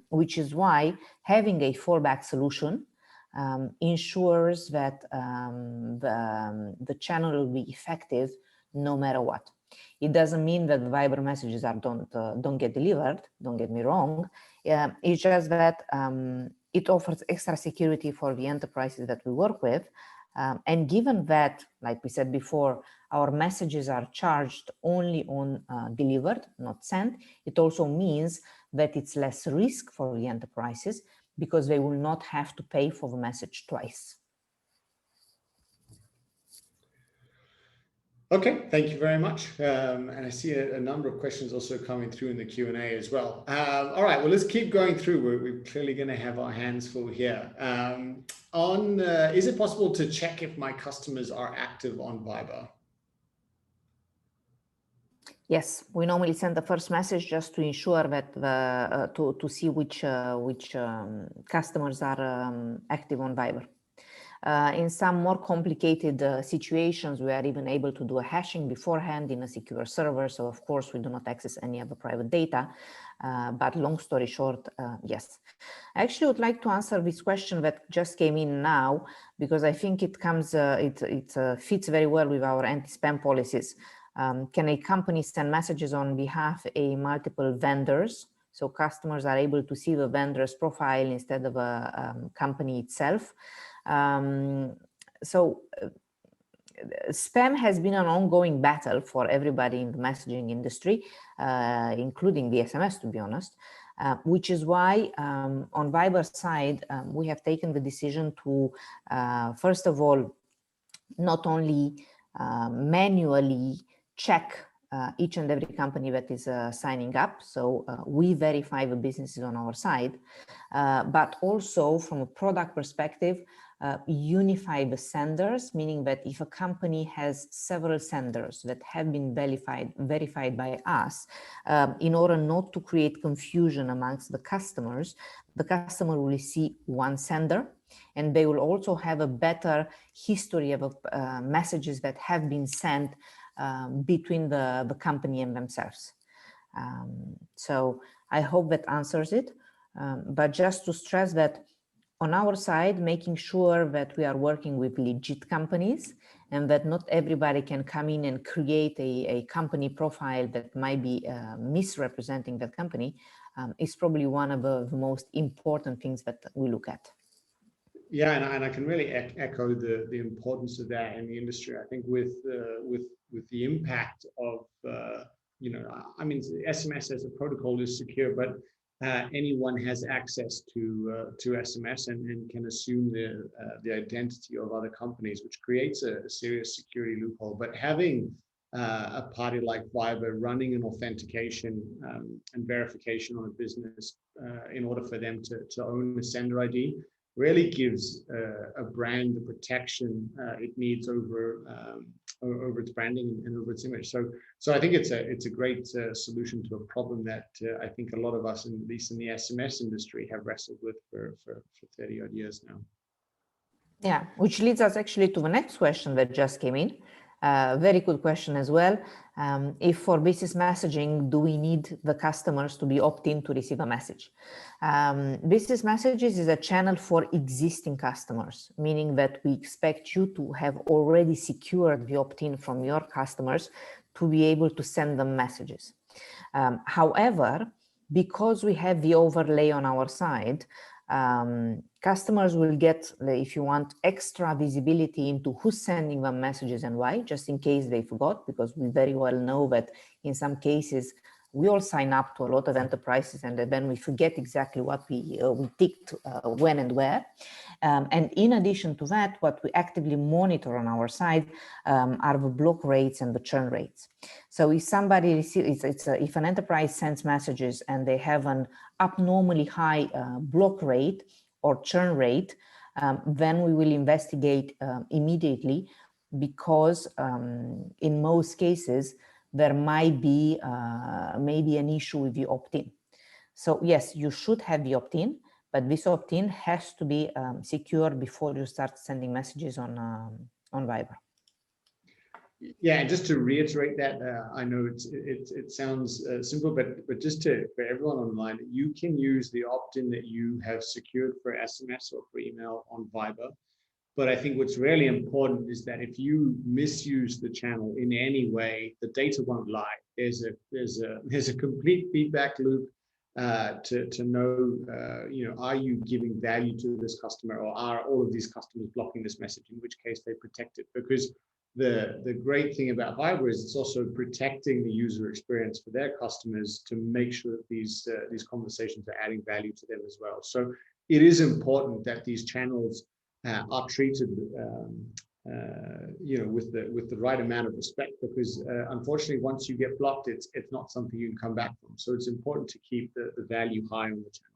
which is why having a fallback solution ensures that the channel will be effective no matter what. It doesn't mean that the Viber messages don't get delivered, don't get me wrong. It's just that it offers extra security for the enterprises that we work with. And given that, like we said before, our messages are charged only on delivered, not sent. It also means that it's less risk for the enterprises because they will not have to pay for the message twice. Okay, thank you very much. And I see a number of questions also coming through in the Q&A as well. All right, well, let's keep going through. We're clearly going to have our hands full here. Is it possible to check if my customers are active on Viber? Yes, we normally send the first message just to ensure that to see which customers are active on Viber. In some more complicated situations, we are even able to do a hashing beforehand in a secure server. So of course, we do not access any of the private data. But long story short, yes. I actually would like to answer this question that just came in now, because I think it comes, it fits very well with our anti-spam policies. Can a company send messages on behalf of multiple vendors? So customers are able to see the vendor's profile instead of a company itself. Spam has been an ongoing battle for everybody in the messaging industry, including the SMS, to be honest, which is why on Viber's side, we have taken the decision to, first of all, not only manually check each and every company that is signing up. So we verify the businesses on our side, but also from a product perspective, unify the senders, meaning that if a company has several senders that have been verified by us, in order not to create confusion amongst the customer will see one sender, and they will also have a better history of messages that have been sent between the company and themselves. So I hope that answers it. But just to stress that on our side, making sure that we are working with legit companies and that not everybody can come in and create a company profile that might be misrepresenting that company is probably one of the most important things that we look at. Yeah, and I can really echo the importance of that in the industry. I think with the impact of I mean, SMS as a protocol is secure, but anyone has access to SMS and can assume the identity of other companies, which creates a serious security loophole. But having a party like Viber running an authentication and verification on a business in order for them to own the sender ID really gives a brand the protection it needs over its branding and over its image. So I think it's a great solution to a problem that I think a lot of us, at least in the SMS industry, have wrestled with for 30 odd years now. Yeah, which leads us actually to the next question that just came in. Very good question as well. If for business messaging, do we need the customers to be opt-in to receive a message? Business messages is a channel for existing customers, meaning that we expect you to have already secured the opt-in from your customers to be able to send them messages. However, because we have the overlay on our side, customers will get, if you want, extra visibility into who's sending them messages and why, just in case they forgot, because we very well know that in some cases we all sign up to a lot of enterprises and then we forget exactly what we ticked when and where. And in addition to that, what we actively monitor on our side are the block rates and the churn rates. So if somebody receives, if an enterprise sends messages and they have an abnormally high block rate or churn rate, then we will investigate immediately, because in most cases there might be maybe an issue with the opt-in. So yes, you should have the opt-in, but this opt-in has to be secured before you start sending messages on Viber. Yeah, and just to reiterate that, I know it sounds simple, but just for everyone online, you can use the opt-in that you have secured for SMS or for email on Viber. But I think what's really important is that if you misuse the channel in any way, the data won't lie. There's a complete feedback loop to know, are you giving value to this customer, or are all of these customers blocking this message, in which case they protect it. Because the great thing about Viber is it's also protecting the user experience for their customers to make sure that these conversations are adding value to them as well. So it is important that these channels are treated with the right amount of respect, because unfortunately, once you get blocked, it's not something you can come back from. So it's important to keep the value high on the channel.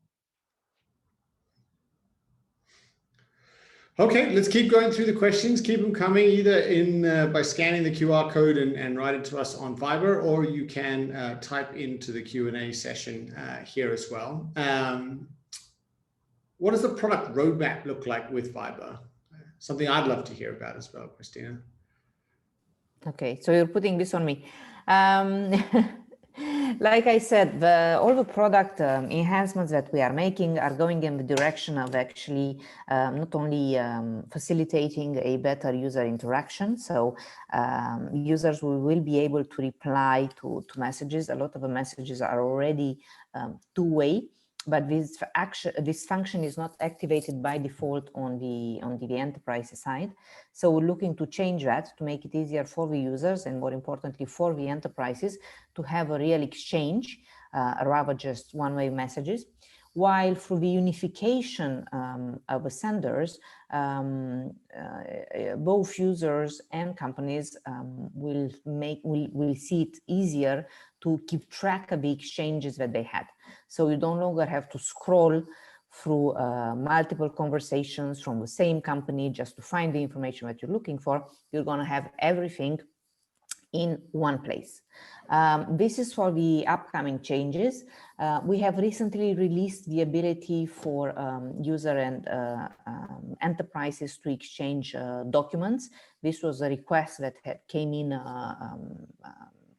Okay, let's keep going through the questions. Keep them coming either in by scanning the QR code and write it to us on Viber, or you can type into the Q&A session here as well. What does the product roadmap look like with Viber? Something I'd love to hear about as well, Christina. Okay, so you're putting this on me. Like I said, all the product enhancements that we are making are going in the direction of actually not only facilitating a better user interaction, so users will be able to reply to messages. A lot of the messages are already two-way, but this function is not activated by default on the enterprise side. So we're looking to change that to make it easier for the users and, more importantly, for the enterprises to have a real exchange rather just one-way messages. While through the unification of the senders, both users and companies will see it easier to keep track of the exchanges that they had. So you no longer have to scroll through multiple conversations from the same company just to find the information that you're looking for. You're going to have everything in one place. This is for the upcoming changes. We have recently released the ability for user and enterprises to exchange documents. This was a request that came in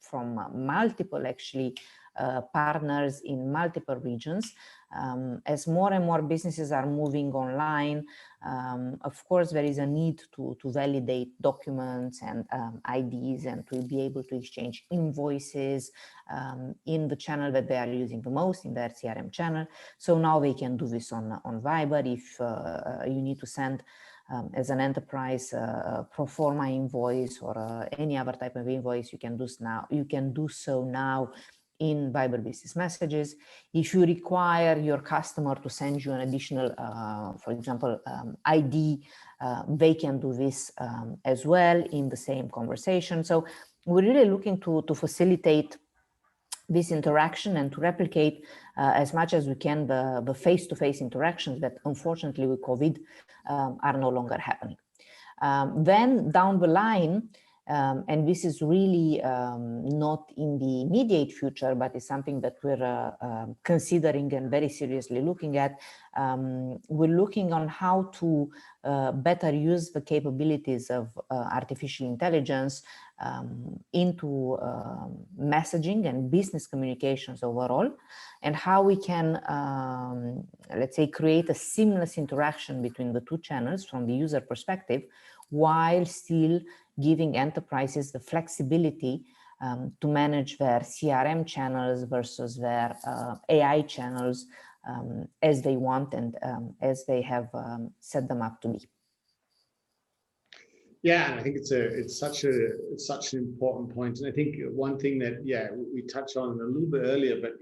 from multiple partners in multiple regions. As more and more businesses are moving online, of course, there is a need to validate documents and IDs, and to be able to exchange invoices in the channel that they are using the most, in their CRM channel. So now they can do this on Viber. If you need to send as an enterprise pro forma invoice or any other type of invoice, you can do so now in Viber Business Messages. If you require your customer to send you an additional, for example, ID, they can do this as well in the same conversation. So we're really looking to facilitate this interaction and to replicate as much as we can the face-to-face interactions that unfortunately with COVID are no longer happening. Then down the line, and this is really not in the immediate future, but it's something that we're considering and very seriously looking at. We're looking on how to better use the capabilities of artificial intelligence into messaging and business communications overall, and how we can, let's say, create a seamless interaction between the two channels from the user perspective, while still giving enterprises the flexibility to manage their CRM channels versus their AI channels as they want and as they have set them up to be. Yeah, and I think it's such an important point. And I think one thing that we touched on a little bit earlier, but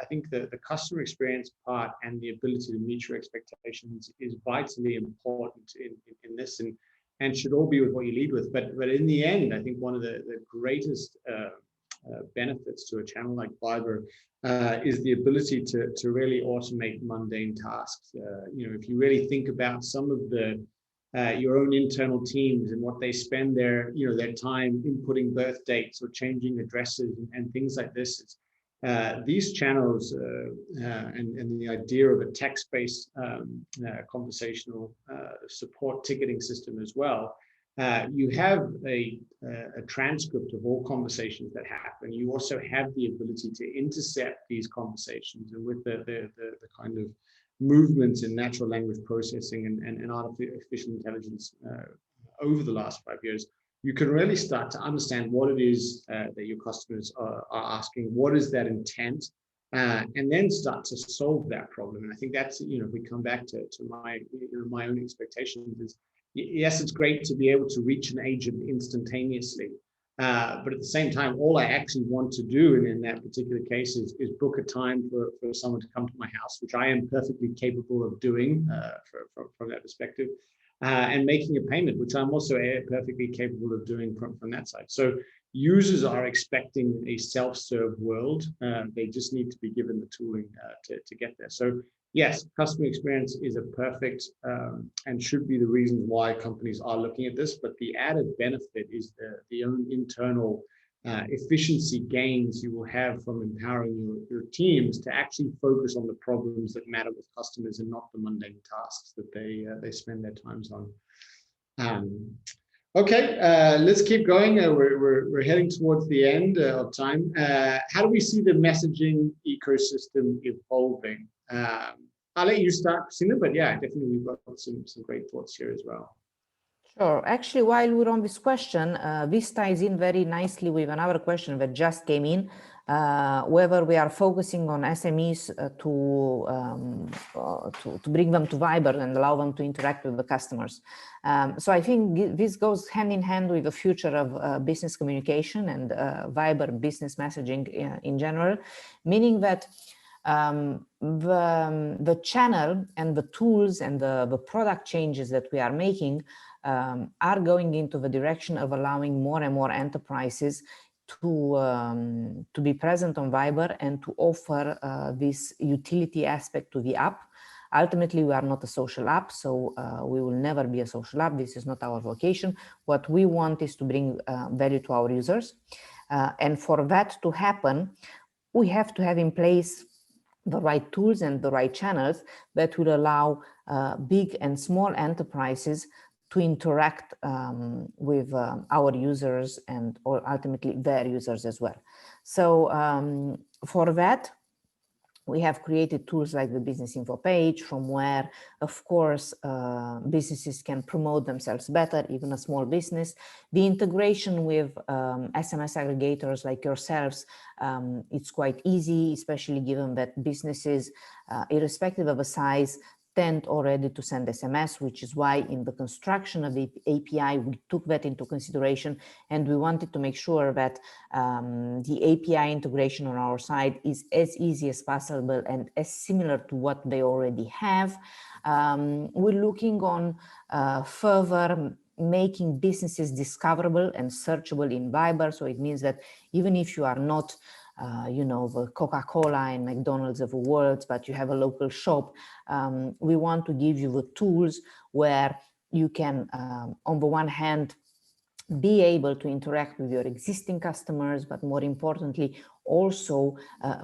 I think the customer experience part and the ability to meet your expectations is vitally important in this, and should all be with what you lead with. But in the end, I think one of the greatest benefits to a channel like Viber is the ability to really automate mundane tasks. If you really think about some of your own internal teams and what they spend their time inputting birth dates or changing addresses and things like this, these channels and the idea of a text-based conversational support ticketing system as well. You have a transcript of all conversations that happen. You also have the ability to intercept these conversations, and with the kind of movements in natural language processing and artificial intelligence over the last 5 years, you can really start to understand what it is that your customers are asking, what is that intent, and then start to solve that problem. And I think that's, if we come back to my own expectations, is yes, it's great to be able to reach an agent instantaneously. But at the same time, all I actually want to do in that particular case is book a time for someone to come to my house, which I am perfectly capable of doing from that perspective, and making a payment, which I'm also perfectly capable of doing from that side. So users are expecting a self-serve world. They just need to be given the tooling to get there. So yes, customer experience is a perfect and should be the reasons why companies are looking at this. But the added benefit is the own internal efficiency gains you will have from empowering your teams to actually focus on the problems that matter with customers and not the mundane tasks that they spend their times on. Okay, let's keep going. We're heading towards the end of time. How do we see the messaging ecosystem evolving? I'll let you start, Christina, but yeah, definitely we've got some great thoughts here as well. Sure. Actually, while we're on this question, this ties in very nicely with another question that just came in, whether we are focusing on SMEs to bring them to Viber and allow them to interact with the customers. So I think this goes hand in hand with the future of business communication and Viber business messaging in general, meaning that the channel and the tools and the product changes that we are making are going into the direction of allowing more and more enterprises to be present on Viber and to offer this utility aspect to the app. Ultimately, we are not a social app, so we will never be a social app. This is not our vocation. What we want is to bring value to our users. And for that to happen, we have to have in place the right tools and the right channels that will allow big and small enterprises to interact with our users and or ultimately their users as well. So for that, we have created tools like the business info page, from where, of course, businesses can promote themselves better, even a small business. The integration with SMS aggregators like yourselves, it's quite easy, especially given that businesses, irrespective of a size, tend already to send SMS, which is why in the construction of the API, we took that into consideration, and we wanted to make sure that the API integration on our side is as easy as possible and as similar to what they already have. We're looking on further making businesses discoverable and searchable in Viber. So it means that even if you are not you know, the Coca-Cola and McDonald's of the world, but you have a local shop, we want to give you the tools where you can, on the one hand, be able to interact with your existing customers, but more importantly, also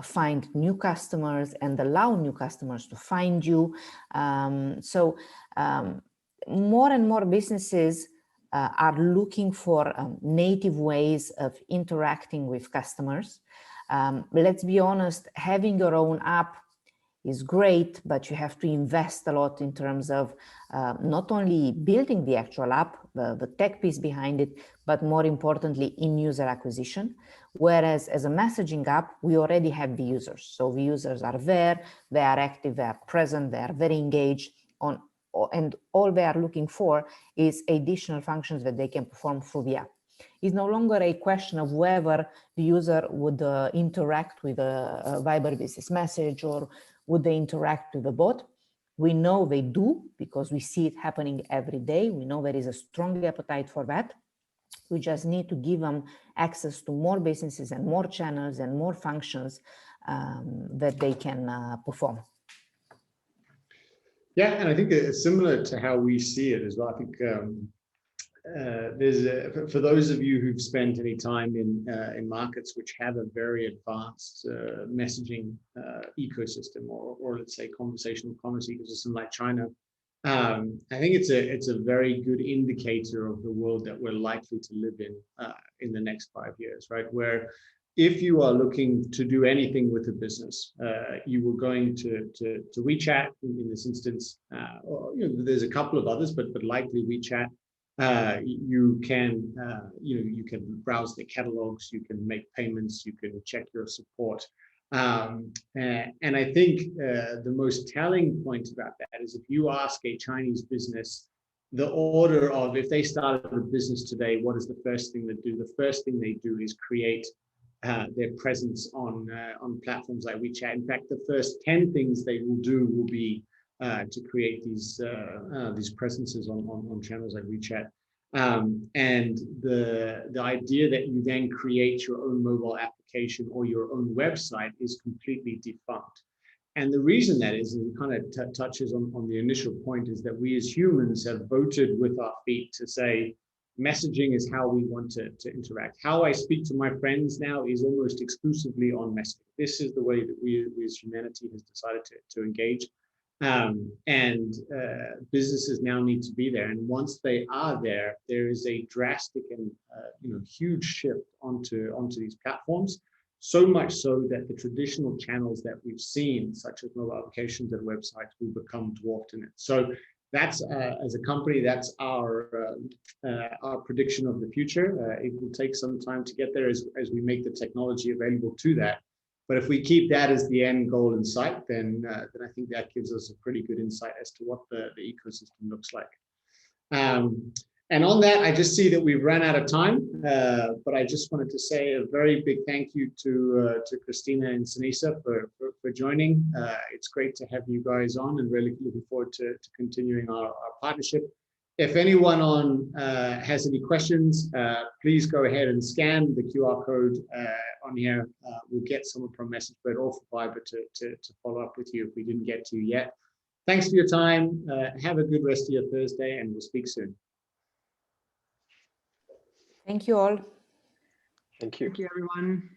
find new customers and allow new customers to find you. More and more businesses are looking for native ways of interacting with customers. Let's be honest, having your own app is great, but you have to invest a lot in terms of not only building the actual app, the tech piece behind it, but more importantly in user acquisition. Whereas as a messaging app, we already have the users. So the users are there, they are active, they are present, they are very engaged on, and all they are looking for is additional functions that they can perform through the app. It's no longer a question of whether the user would interact with a Viber business message or would they interact with the bot. We know they do because we see it happening every day. We know there is a strong appetite for that. We just need to give them access to more businesses and more channels and more functions that they can perform. Yeah, and I think it's similar to how we see it as well. I think for those of you who've spent any time in markets which have a very advanced messaging ecosystem, or let's say conversational commerce ecosystem like China, I think it's a very good indicator of the world that we're likely to live in the next 5 years, right? Where if you are looking to do anything with a business, you were going to WeChat in this instance, or you know, there's a couple of others, but likely WeChat. You can you can browse the catalogs, you can make payments, you can check your support, and I think the most telling point about that is if you ask a Chinese business the order of if they started a business today, what is the first thing they do? The first thing they do is create their presence on platforms like WeChat. In fact, the first 10 things they will do will be to create these presences on channels like WeChat. And the idea that you then create your own mobile application or your own website is completely defunct. And the reason that is, and it kind of touches on the initial point, is that we as humans have voted with our feet to say, messaging is how we want to interact. How I speak to my friends now is almost exclusively on messaging. This is the way that we as humanity has decided to engage. Businesses now need to be there. And once they are there, there is a drastic and huge shift onto these platforms. So much so that the traditional channels that we've seen, such as mobile applications and websites, will become dwarfed in it. So that's, as a company, that's our prediction of the future. It will take some time to get there as we make the technology available to that. But if we keep that as the end goal in sight, then I think that gives us a pretty good insight as to what the ecosystem looks like. And on that, I just see that we've run out of time, but I just wanted to say a very big thank you to Christina and Sinisa for joining. It's great to have you guys on, and really looking forward to continuing our partnership. If anyone has any questions, please go ahead and scan the QR code on here. We'll get someone from MessageBird or from Viber to follow up with you if we didn't get to you yet. Thanks for your time. Have a good rest of your Thursday, and we'll speak soon. Thank you all. Thank you. Thank you, everyone.